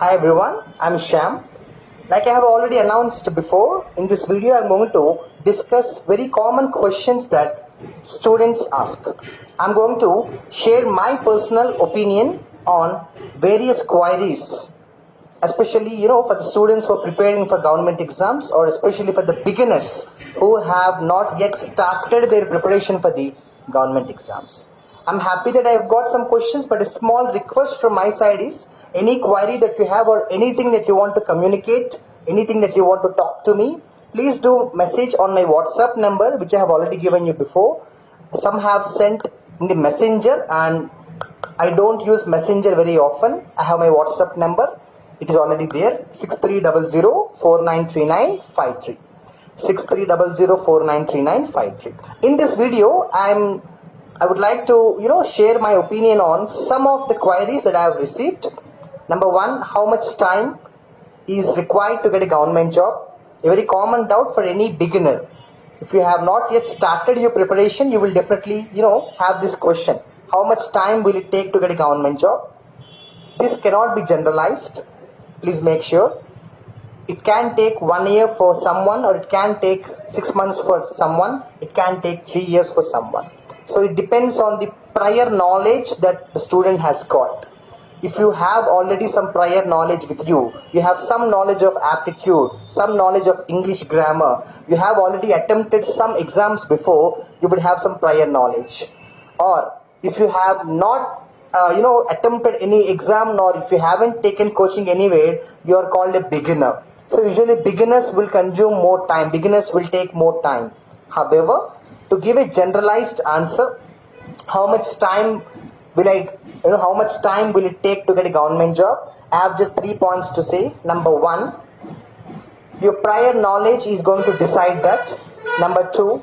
Hi everyone, I'm Sham. Like I have already announced before, in this video I'm going to discuss very common questions that students ask. I'm going to share my personal opinion on various queries, especially for the students who are preparing for government exams, or especially for the beginners who have not yet started their preparation for the government exams. I'm happy that I've got some questions, but a small request from my side is any query that you have or anything that you want to communicate, anything that you want to talk to me, please do message on my WhatsApp number, which I have already given you before. Some have sent in the messenger, and I don't use messenger very often. I have my WhatsApp number. It is already there, 6300493953. 6300493953. In this video, I would like to share my opinion on some of the queries that I have received. Number one, how much time is required to get a government job? A very common doubt for any beginner. If you have not yet started your preparation, you will definitely have this question. How much time will it take to get a government job? This cannot be generalized. Please make sure. It can take 1 year for someone, or it can take 6 months for someone. It can take 3 years for someone. So it depends on the prior knowledge that the student has got. If you have already some prior knowledge with you, you have some knowledge of aptitude, some knowledge of English grammar, you have already attempted some exams before, you would have some prior knowledge. Or if you have not attempted any exam, nor if you haven't taken coaching anywhere, you are called a beginner. So usually beginners will consume more time, beginners will take more time. However, to give a generalized answer, how much time will it take to get a government job? I have just 3 points to say. Number one, your prior knowledge is going to decide that. Number two,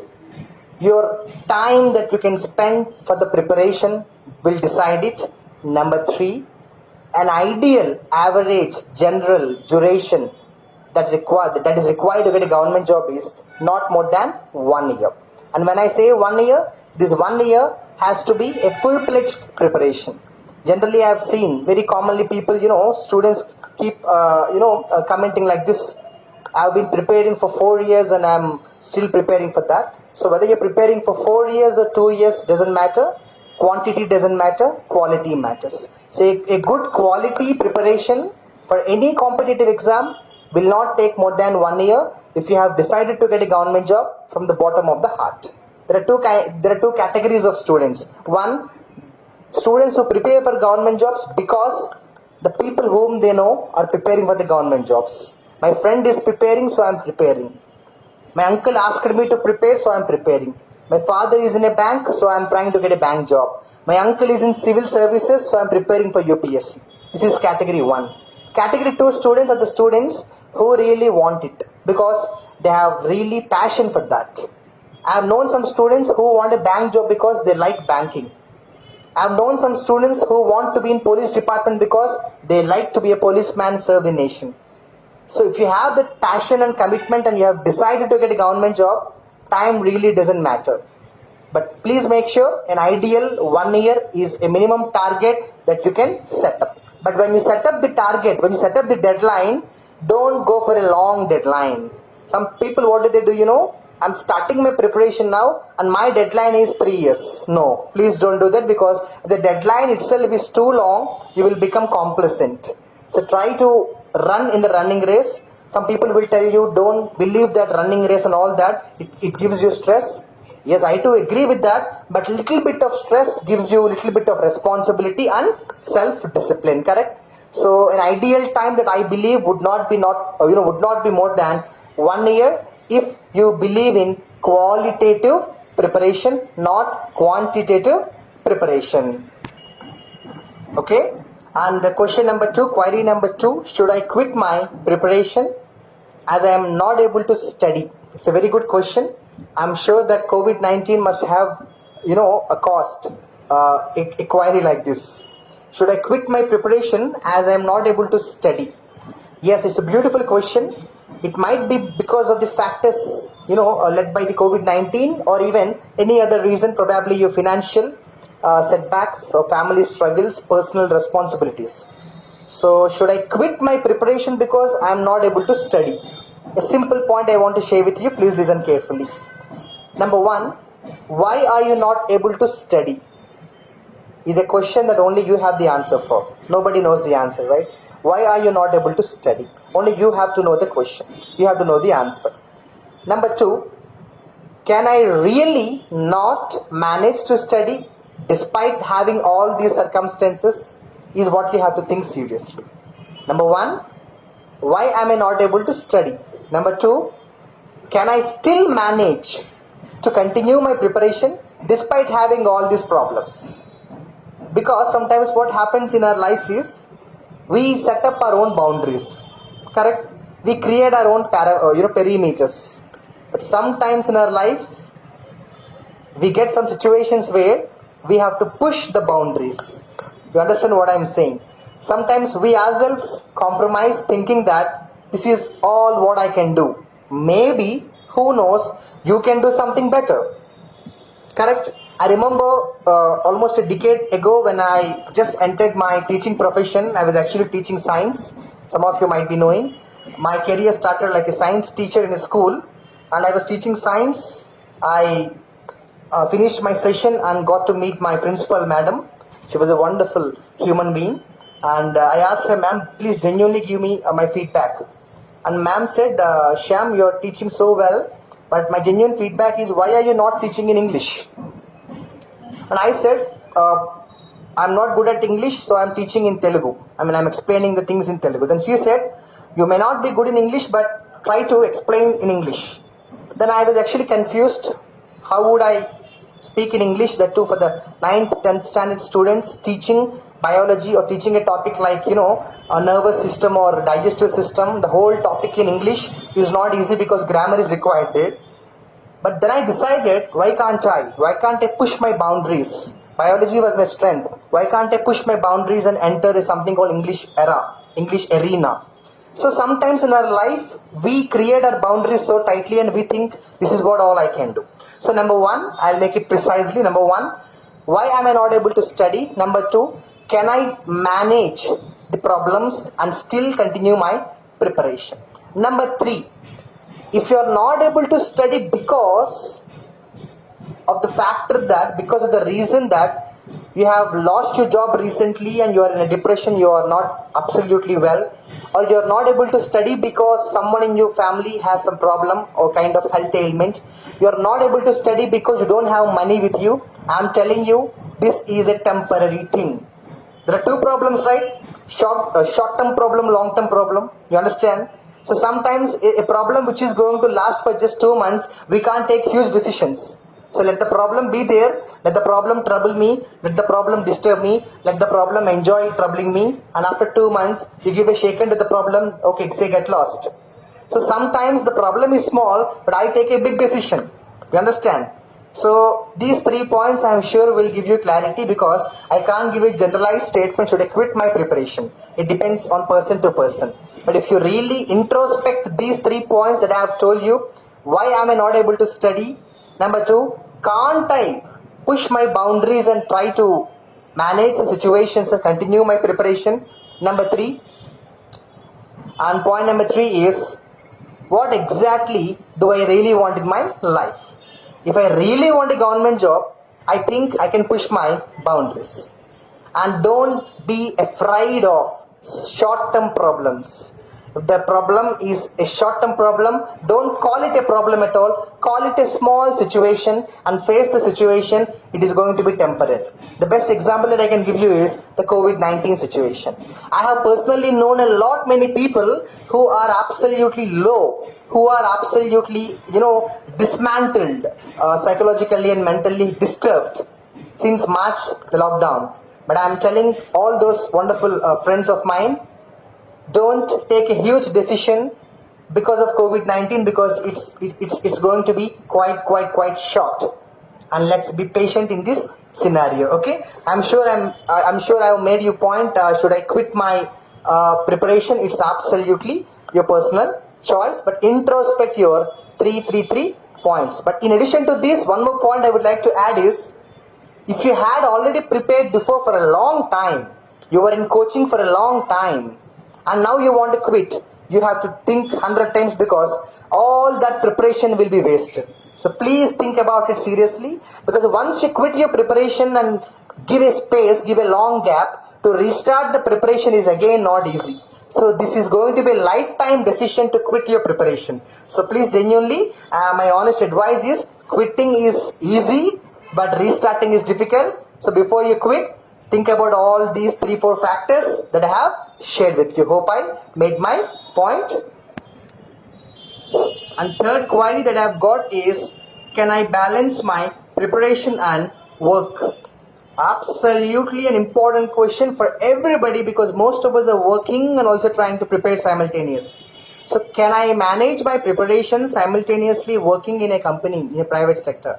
your time that you can spend for the preparation will decide it. Number three, an ideal average general duration that is required to get a government job is not more than 1 year. And when I say 1 year, this 1 year has to be a full-fledged preparation. Generally, I have seen very commonly people, students keep, commenting like this. I've been preparing for 4 years and I'm still preparing for that. So whether you're preparing for 4 years or 2 years doesn't matter. Quantity doesn't matter. Quality matters. So a good quality preparation for any competitive exam will not take more than 1 year if you have decided to get a government job from the bottom of the heart. There are two categories of students. One, students who prepare for government jobs because the people whom they know are preparing for the government jobs. My friend is preparing, so I am preparing. My uncle asked me to prepare, so I am preparing. My father is in a bank, so I am trying to get a bank job. My uncle is in civil services, so I am preparing for UPSC. This is category 1. Category 2 students are the students who really want it because they have really passion for that. I have known some students who want a bank job because they like banking. I have known some students who want to be in police department because they like to be a policeman, serve the nation. So if you have that passion and commitment and you have decided to get a government job, time really doesn't matter. But please make sure an ideal 1 year is a minimum target that you can set up. But when you set up the target, when you set up the deadline, don't go for a long deadline. Some people, what do? I'm starting my preparation now and my deadline is 3 years. No, please don't do that, because the deadline itself is too long, you will become complacent. So try to run in the running race. Some people will tell you don't believe that running race and all that, it gives you stress. Yes, I do agree with that, but little bit of stress gives you little bit of responsibility and self-discipline, correct? So an ideal time that I believe would not be more than 1 year if you believe in qualitative preparation, not quantitative preparation. Okay? And the question number 2, query number 2, should I quit my preparation as I am not able to study? It's a very good question. I'm sure that COVID-19 must have, a cost, a query like this. Should I quit my preparation as I am not able to study? Yes, it's a beautiful question. It might be because of the factors, led by the COVID-19, or even any other reason, probably your financial setbacks or family struggles, personal responsibilities. So should I quit my preparation because I am not able to study? A simple point I want to share with you. Please listen carefully. Number one, why are you not able to study? Is a question that only you have the answer for. Nobody knows the answer, right? Why are you not able to study? Only you have to know the question. You have to know the answer. Number two, can I really not manage to study despite having all these circumstances? Is what you have to think seriously. Number one, why am I not able to study? Number two, can I still manage to continue my preparation despite having all these problems? Because sometimes what happens in our lives is we set up our own boundaries, correct? We create our own perimeters. But sometimes in our lives we get some situations where we have to push the boundaries. You understand what I'm saying? Sometimes we ourselves compromise thinking that this is all what I can do. Maybe, who knows, you can do something better. Correct? I remember almost a decade ago when I just entered my teaching profession. I was actually teaching science. Some of you might be knowing. My career started like a science teacher in a school, and I was teaching science. I finished my session and got to meet my principal, madam. She was a wonderful human being. And I asked her, ma'am, please genuinely give me my feedback. And ma'am said, Shyam, you're teaching so well, but my genuine feedback is, why are you not teaching in English? And I said, I'm not good at English, so I'm teaching in Telugu. I'm explaining the things in Telugu. Then she said, you may not be good in English, but try to explain in English. Then I was actually confused. How would I speak in English, that too for the 9th, 10th standard students, teaching biology or teaching a topic like, a nervous system or digestive system. The whole topic in English is not easy because grammar is required there. But then I decided, why can't I? Why can't I push my boundaries? Biology was my strength. Why can't I push my boundaries and enter something called English arena? So sometimes in our life, we create our boundaries so tightly and we think this is what all I can do. So number one, I'll make it precisely. Number one, why am I not able to study? Number two, can I manage the problems and still continue my preparation? Number three, if you're not able to study because of the reason that you have lost your job recently and you are in a depression, you are not absolutely well, or you are not able to study because someone in your family has some problem or kind of health ailment, you are not able to study because you don't have money with you, I'm telling you, this is a temporary thing. There are two problems, right? Short-term problem, long-term problem. You understand? So sometimes a problem which is going to last for just 2 months, we can't take huge decisions. So let the problem be there, let the problem trouble me, let the problem disturb me, let the problem enjoy troubling me, and after 2 months, you give a shake hand to the problem, okay, say get lost. So sometimes the problem is small, but I take a big decision. You understand? So these 3 points I am sure will give you clarity, because I can't give a generalized statement, should I quit my preparation? It depends on person to person. But if you really introspect these 3 points that I have told you, why am I not able to study? Number 2, can't I push my boundaries and try to manage the situations and continue my preparation? Number 3, and point number 3 is, what exactly do I really want in my life? If I really want a government job, I think I can push my boundaries. And don't be afraid of short-term problems. If the problem is a short-term problem, don't call it a problem at all. Call it a small situation and face the situation. It is going to be temporary. The best example that I can give you is the COVID-19 situation. I have personally known many people who are absolutely low, who are absolutely, dismantled, psychologically and mentally disturbed since March, the lockdown. But I am telling all those wonderful friends of mine, don't take a huge decision because of COVID-19, because it's going to be quite short. And let's be patient in this scenario. Okay, I'm sure I have made you point. Should I quit my preparation? It's absolutely your personal choice, but introspect your three points. But in addition to this, one more point I would like to add is, if you had already prepared before for a long time, You were in coaching for a long time and now you want to quit. You have to think 100 times because all that preparation will be wasted. So please think about it seriously, because once you quit your preparation and give a space, give a long gap, to restart the preparation is again not easy. So this is going to be a lifetime decision to quit your preparation. So please genuinely, my honest advice is, quitting is easy but restarting is difficult. So before you quit, think about all these 3-4 factors that I have shared with you. Hope I made my point. And third query that I've got is, can I balance my preparation and work? Absolutely an important question for everybody, because most of us are working and also trying to prepare simultaneously. So can I manage my preparation simultaneously working in a company, in a private sector?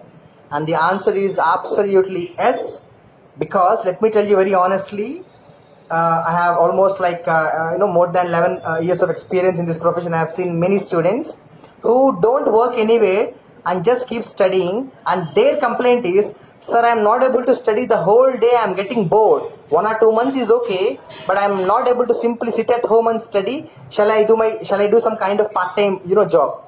And the answer is absolutely yes, because let me tell you very honestly, I have almost more than 11 years of experience in this profession. I have seen many students who don't work anywhere and just keep studying, and their complaint is, sir, I am not able to study the whole day, I am getting bored. 1 or 2 months is okay, but I am not able to simply sit at home and study. Shall I do some kind of part-time job?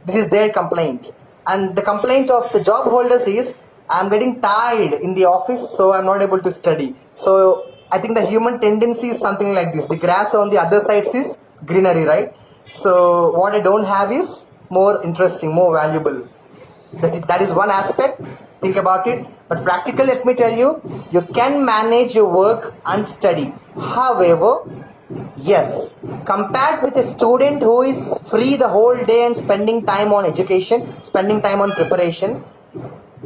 This is their complaint. And the complaint of the job holders is, I am getting tired in the office, so I am not able to study. So I think the human tendency is something like this. The grass on the other side is greenery, right? So what I don't have is more interesting, more valuable. That is one aspect. Think about it. But practically, let me tell you, you can manage your work and study. However, yes, compared with a student who is free the whole day and spending time on education, spending time on preparation,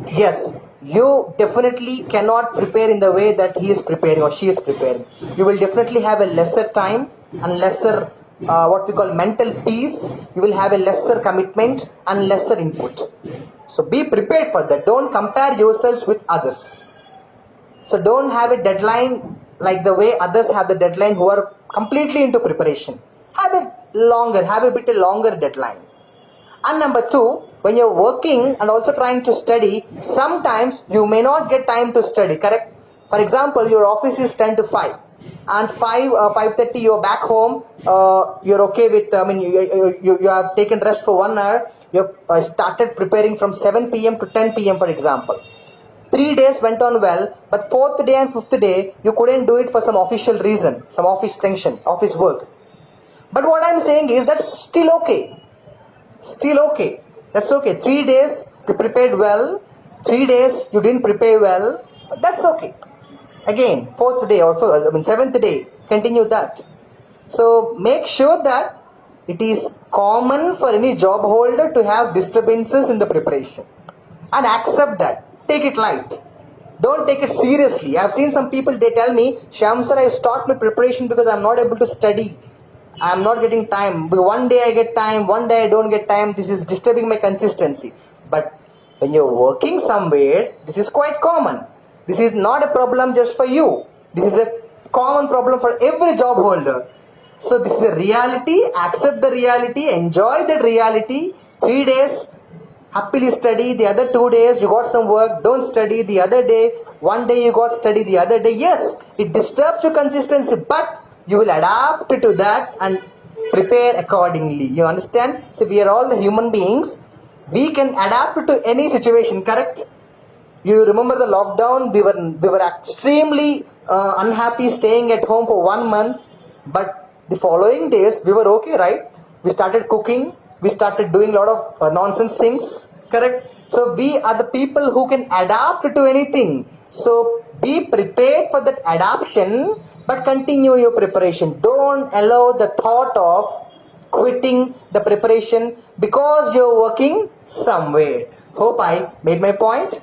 yes, you definitely cannot prepare in the way that he is preparing or she is preparing. You will definitely have a lesser time and lesser what we call mental peace. You will have a lesser commitment and lesser input. So be prepared for that. Don't compare yourselves with others. So don't have a deadline like the way others have the deadline who are completely into preparation. Have a bit longer deadline. And number 2, when you're working and also trying to study, sometimes you may not get time to study, correct? For example, your office is 10 to 5 and 5:30 you're back home, you're okay with, you have taken rest for 1 hour, you have started preparing from 7 p.m. to 10 p.m. for example. 3 days went on well, but 4th day and 5th day, you couldn't do it for some official reason, some office tension, office work. But what I'm saying is that's still okay. Still okay. That's okay. 3 days you prepared well, 3 days you didn't prepare well, but that's okay. Again, 4th day or 7th day, continue that. So make sure that it is common for any job holder to have disturbances in the preparation, and accept that. Take it light. Don't take it seriously. I've seen some people, they tell me, Shyam sir, I start my preparation because I'm not able to study. I'm not getting time. One day I get time, one day I don't get time. This is disturbing my consistency. But when you're working somewhere, this is quite common. This is not a problem just for you. This is a common problem for every job holder. So this is a reality. Accept the reality. Enjoy that reality. 3 days, happily study. The other 2 days, you got some work. Don't study. The other day, 1 day you got study. The other day, yes, it disturbs your consistency, but you will adapt to that and prepare accordingly. You understand? So we are all the human beings. We can adapt to any situation, correct? You remember the lockdown? We were extremely unhappy staying at home for 1 month, but the following days we were okay, right? We started cooking. We started doing a lot of nonsense things, correct? So we are the people who can adapt to anything. So be prepared for that adaptation, but continue your preparation. Don't allow the thought of quitting the preparation because you're working somewhere. Hope I made my point.